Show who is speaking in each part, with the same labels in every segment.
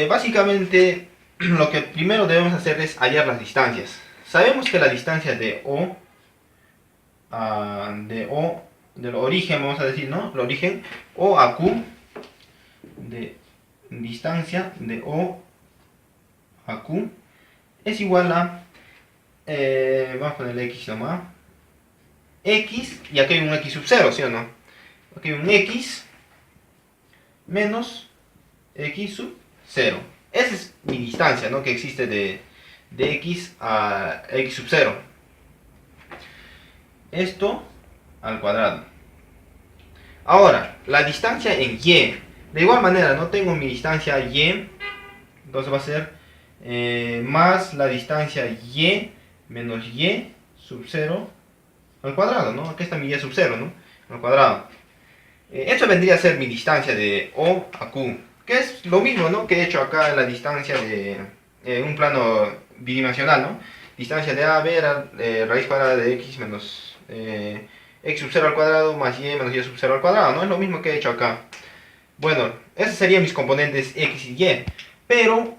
Speaker 1: Básicamente, lo que primero debemos hacer es hallar las distancias. Sabemos que la distancia de O, del origen, vamos a decir, ¿no? El origen, O a Q, de distancia de O a Q, es igual a, vamos a ponerle X nomás, X, y aquí hay un X sub 0, ¿sí o no? Aquí hay un X menos X sub 0. Esa es mi distancia, ¿no? Que existe de X a X sub 0. Esto al cuadrado. Ahora, la distancia en Y. De igual manera, no tengo mi distancia Y. Entonces va a ser más la distancia Y menos Y sub 0 al cuadrado, ¿no? Aquí está mi Y sub 0, ¿no? Al cuadrado. Esto vendría a ser mi distancia de O a Q, que es lo mismo, ¿no? Que he hecho acá en la distancia de un plano bidimensional, ¿no? Distancia de A a B era raíz cuadrada de X menos X sub 0 al cuadrado más Y menos Y sub 0 al cuadrado, ¿no? Es lo mismo que he hecho acá. Bueno, esos serían mis componentes X y Y, pero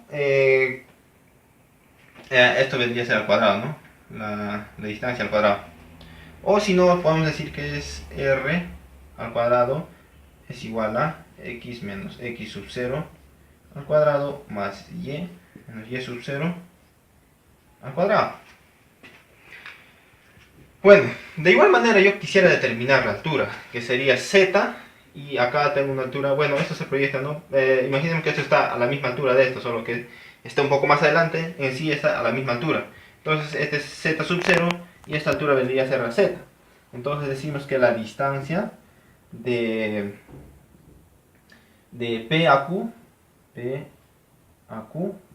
Speaker 1: esto vendría a ser al cuadrado, ¿no? La distancia al cuadrado. O si no, podemos decir que es R al cuadrado es igual a X menos X sub 0 al cuadrado más Y menos Y sub 0 al cuadrado. Bueno, de igual manera yo quisiera determinar la altura, que sería Z, y acá tengo una altura, bueno, esto se proyecta, ¿no? Imaginemos que esto está a la misma altura de esto, solo que está un poco más adelante, en sí está a la misma altura. Entonces este es Z sub 0 y esta altura vendría a ser la Z. Entonces decimos que la distancia de P a Q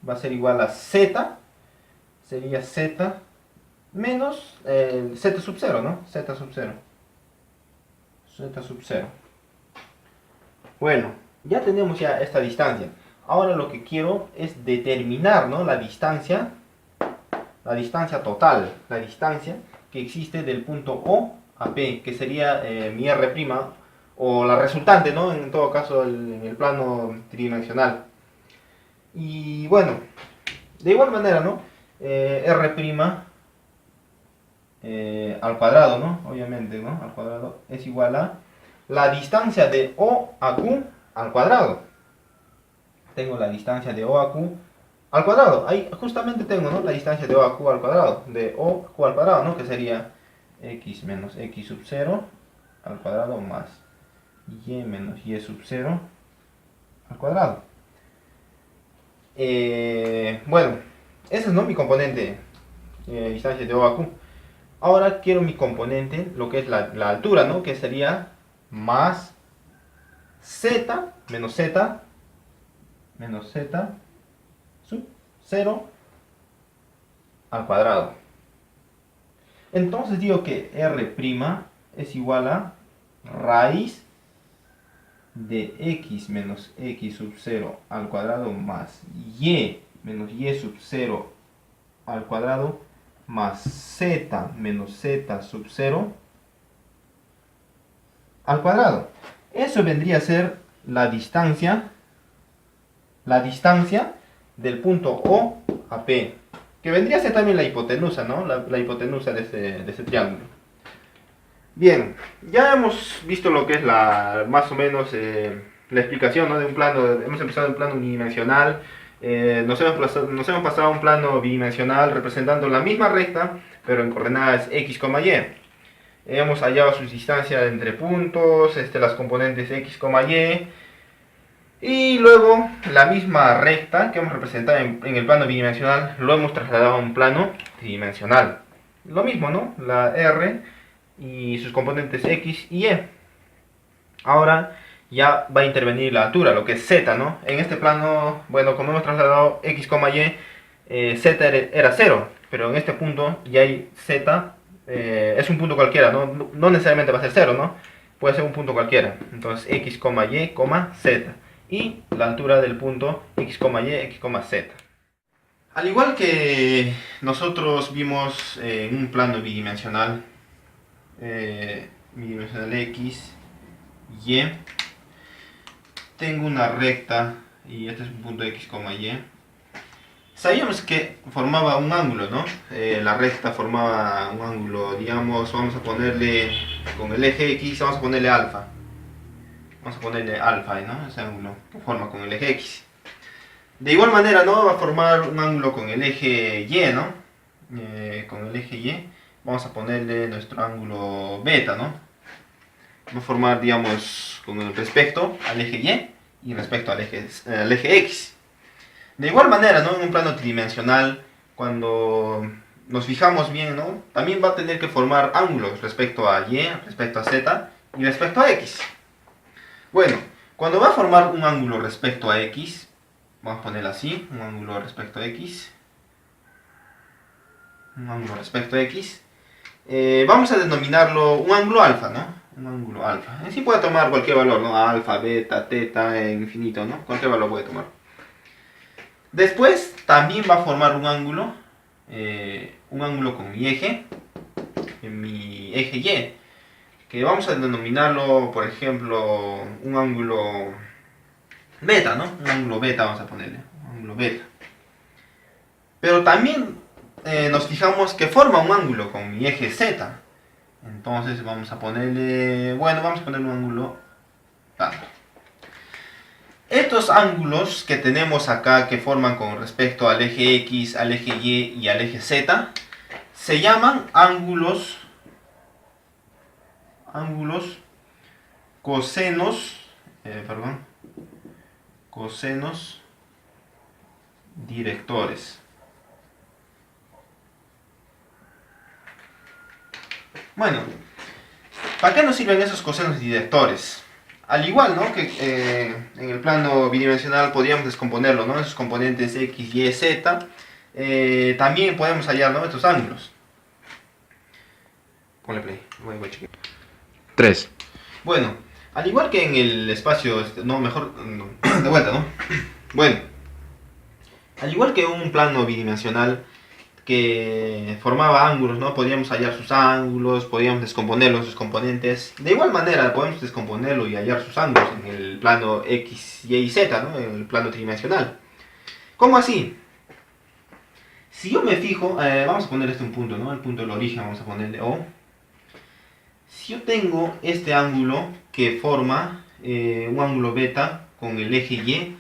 Speaker 1: va a ser igual a Z, sería Z menos Z sub 0, ¿no? Z sub 0. Z sub 0. Bueno, ya tenemos ya esta distancia. Ahora lo que quiero es determinar, ¿no? La distancia total, la distancia que existe del punto O a P, que sería mi R', o la resultante, ¿no? En todo caso, en el plano tridimensional. Y bueno, de igual manera, ¿no? R' al cuadrado, ¿no? Obviamente, ¿no? Al cuadrado es igual a la distancia de O a Q al cuadrado. Tengo la distancia de O a Q al cuadrado. Ahí justamente tengo, ¿no? La distancia de O a Q al cuadrado. De O a Q al cuadrado, ¿no? Que sería X menos X sub 0 al cuadrado más Y menos Y sub 0 al cuadrado. Bueno, ese es, ¿no? Mi componente distancia de O a Q. Ahora quiero mi componente, lo que es la altura, ¿no? Que sería más Z menos Z sub 0 al cuadrado. Entonces digo que R' es igual a raíz de X menos X sub 0 al cuadrado más Y menos Y sub 0 al cuadrado más Z menos Z sub 0 al cuadrado. Eso vendría a ser la distancia del punto O a P, que vendría a ser también la hipotenusa, ¿no? La hipotenusa de este triángulo. Bien, ya hemos visto lo que es más o menos la explicación, ¿no? De un plano. Hemos empezado en un plano unidimensional, nos hemos pasado a un plano bidimensional representando la misma recta, pero en coordenadas X, Y. Hemos hallado sus distancias entre puntos, las componentes X, Y. Y luego la misma recta que hemos representado en el plano bidimensional lo hemos trasladado a un plano tridimensional. Lo mismo, ¿no? La R y sus componentes X y Y. Ahora ya va a intervenir la altura, lo que es Z, ¿no? En este plano, bueno, como hemos trasladado X, Y, Z era 0, pero en este punto ya hay Z, es un punto cualquiera, ¿no? No necesariamente va a ser 0, ¿no? Puede ser un punto cualquiera. Entonces X, Y, Z. Y la altura del punto X, Y, X, Z. Al igual que nosotros vimos en un plano bidimensional, bidimensional X, Y, tengo una recta y este es un punto X, Y. Sabíamos que formaba un ángulo, ¿no? La recta formaba un ángulo, digamos, vamos a ponerle con el eje X, vamos a ponerle alfa. Vamos a ponerle alfa, ¿no? Ese ángulo que forma con el eje X. De igual manera, ¿no? Va a formar un ángulo con el eje Y, ¿no? Con el eje Y vamos a ponerle nuestro ángulo beta, ¿no? Va a formar, digamos, con respecto al eje Y respecto al eje X. De igual manera, ¿no? En un plano tridimensional, cuando nos fijamos bien, ¿no? También va a tener que formar ángulos respecto a Y, respecto a Z y respecto a X. Bueno, cuando va a formar un ángulo respecto a X, vamos a ponerlo así, un ángulo respecto a X. Un ángulo respecto a X. Vamos a denominarlo un ángulo alfa, ¿no? Un ángulo alfa. En sí puede tomar cualquier valor, ¿no? Alfa, beta, teta, infinito, ¿no? Cualquier valor puede tomar. Después también va a formar un ángulo con mi eje Y, que vamos a denominarlo, por ejemplo, un ángulo beta, ¿no? Un ángulo beta vamos a ponerle, un ángulo beta. Pero también nos fijamos que forma un ángulo con mi eje Z. Entonces vamos a ponerle, bueno, vamos a ponerle un ángulo tanto. Estos ángulos que tenemos acá que forman con respecto al eje X, al eje Y y al eje Z se llaman ángulos cosenos, cosenos directores. Bueno, ¿para qué nos sirven esos cosenos directores? Al igual, ¿no? que en el plano bidimensional podríamos descomponerlo, ¿no? Esos componentes X, Y, Z. También podemos hallar, ¿no? Estos ángulos. Ponle play. Voy a chequear. 3. Bueno, al igual que en el espacio, no, mejor, no, de vuelta, ¿no? Bueno, al igual que un plano bidimensional que formaba ángulos, ¿no? Podíamos hallar sus ángulos, podíamos descomponerlos, sus componentes. De igual manera podemos descomponerlo y hallar sus ángulos en el plano X, Y y Z, ¿no? En el plano tridimensional. ¿Cómo así? Si yo me fijo, vamos a poner este un punto, ¿no? El punto del origen, vamos a ponerle O. Si yo tengo este ángulo que forma un ángulo beta con el eje Y,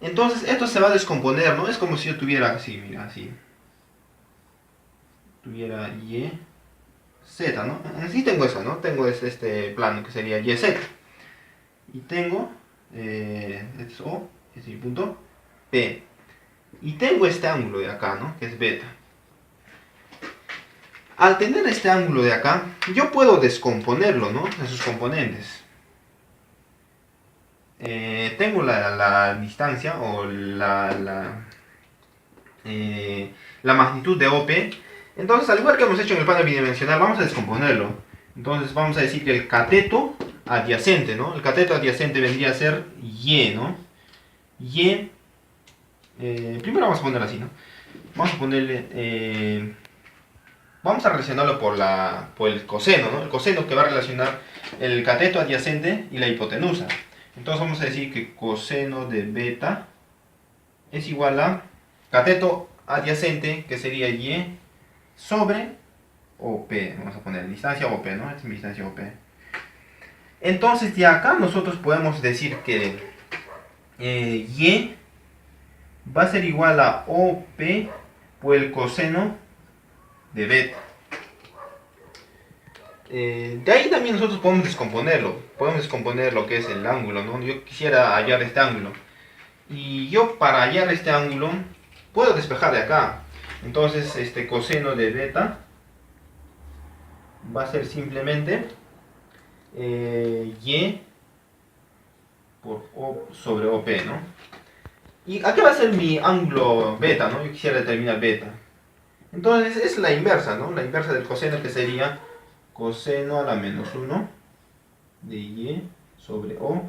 Speaker 1: entonces esto se va a descomponer, ¿no? Es como si yo tuviera así, mira, así. Tuviera Y, Z, ¿no? Así tengo eso, ¿no? Tengo este plano que sería Y, Z. Y tengo, este es O, este es mi punto, P. Y tengo este ángulo de acá, ¿no? Que es beta. Al tener este ángulo de acá, yo puedo descomponerlo, ¿no? En sus componentes. Tengo la distancia o la magnitud de OP. Entonces, al igual que hemos hecho en el plano bidimensional, vamos a descomponerlo. Entonces, vamos a decir que el cateto adyacente, ¿no? El cateto adyacente vendría a ser Y, ¿no? Y. Primero vamos a ponerlo así, ¿no? Vamos a ponerle. Vamos a relacionarlo por el coseno, ¿no? El coseno que va a relacionar el cateto adyacente y la hipotenusa. Entonces vamos a decir que coseno de beta es igual a cateto adyacente, que sería Y, sobre OP. Vamos a poner distancia OP, ¿no? Esta es mi distancia OP. Entonces de acá nosotros podemos decir que Y va a ser igual a OP por el coseno de beta. De ahí también nosotros podemos descomponer lo que es el ángulo, ¿no? Yo quisiera hallar este ángulo, y yo para hallar este ángulo puedo despejar de acá. Entonces este coseno de beta va a ser simplemente Y por O sobre OP, ¿no? ¿Y a qué va a ser mi ángulo beta, ¿no? Yo quisiera determinar beta. Entonces es la inversa, ¿no? La inversa del coseno, que sería coseno a la menos 1 de Y sobre O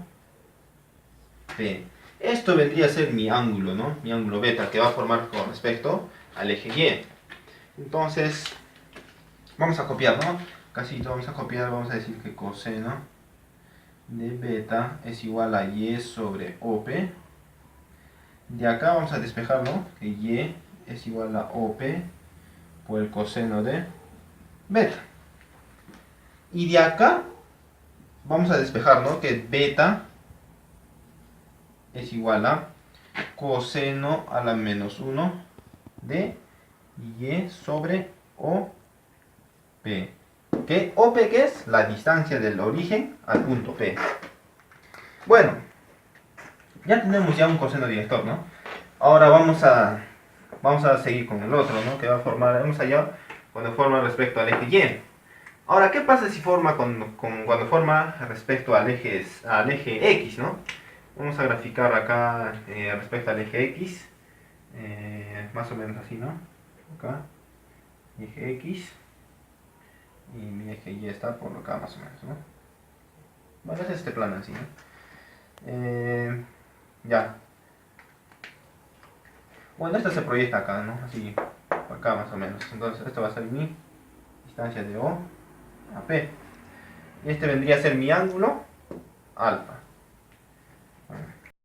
Speaker 1: P. Esto vendría a ser mi ángulo, ¿no? Mi ángulo beta, que va a formar con respecto al eje Y. Entonces, vamos a copiar, ¿no? Casi todo vamos a copiar, vamos a decir que coseno de beta es igual a Y sobre OP De acá vamos a despejarlo, que y es igual a OP por el coseno de beta. Y de acá vamos a despejar, ¿no? Que beta es igual a coseno a la menos 1 de y sobre OP. ¿Qué? OP, ¿qué es? La distancia del origen al punto P. Bueno, ya tenemos ya un coseno director, ¿no? Ahora vamos a seguir con el otro, ¿no? Que va a formar, hemos hallado cuando forma respecto al eje Y. Ahora, ¿qué pasa si forma cuando forma respecto al eje X, ¿no? Vamos a graficar acá respecto al eje X, más o menos así, ¿no? Acá, eje X, y mi eje Y está por acá más o menos, ¿no? Bueno, es este plano así, ¿no? Ya. Bueno, esto se proyecta acá, ¿no? Así, por acá más o menos. Entonces, esto va a ser mi distancia de O a P. Y este vendría a ser mi ángulo alfa.